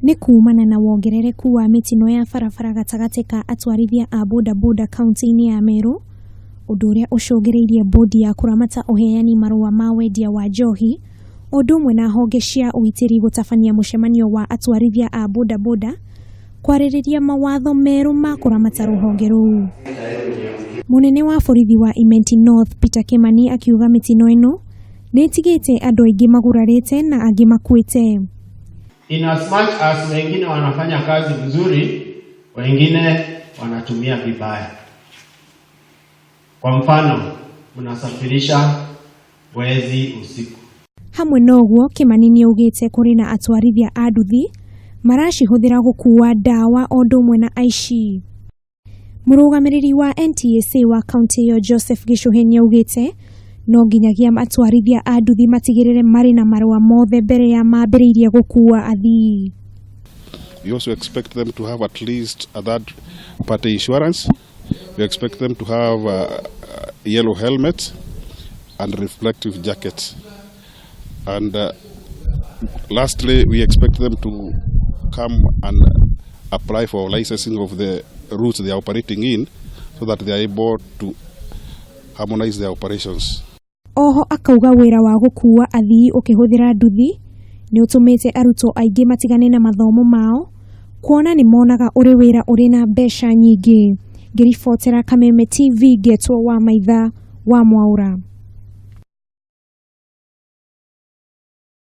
Nĩ kuumana na wongerereku wa mitino ya barabara gatagatĩ ka atwarithia a bodaboda kaunti-ini ya Meru, ũndũ ũrĩa ũcũngĩrĩirie Mbondi ya kuramata uheani marua ma wendia wa njohi, ũndũ ũmwe na honge cia ugitiri gũtabania mũcemanio wa atwarithia a bodaboda kwarĩrĩria mawatho meru ma kuramata rũhonge rũu. Munene wa borithi wa Imenti North Peter Kimani akiuga mitino ĩno nĩtigĩte andũ aingĩ magurarĩte na angĩ makuĩte. In as much as wengine wanafanya kazi vizuri, wengine wanatumia vibaya. Kwa mfano, mnasafirisha wezi usiku. Hamwe noguo Kimani nĩaugĩte kuri na atwarithia a nduthi maracihũthĩra gũkuua ndawa o ũndũ ũmwe na aici. Mũrũgamĩrĩri wa NTSA wa kaunti ĩyo Joseph Gĩcũhĩ nĩaugĩte no nginyagia atwarithia a nduthi matigĩrĩre marĩ na marũa mothe mbere ya mambĩrĩirie gũkuua athii. We also expect them to have at least a third party insurance. We expect them to have a yellow helmet and reflective jackets. And lastly, we expect them to come and apply for licensing of the routes they are operating in so that they are able to harmonize their operations. Oho akauga wĩra wa gũkuua athii ũkĩhũthĩra nduthi nĩ ũtũmĩte arutwo aingĩ matigane na mathomo mao kuona nĩ monaga ũrĩ wĩra ũrĩ na mbeca nyingĩ. Ngĩribotera Kameme TV Getwo Wamaitha wa Mwaura.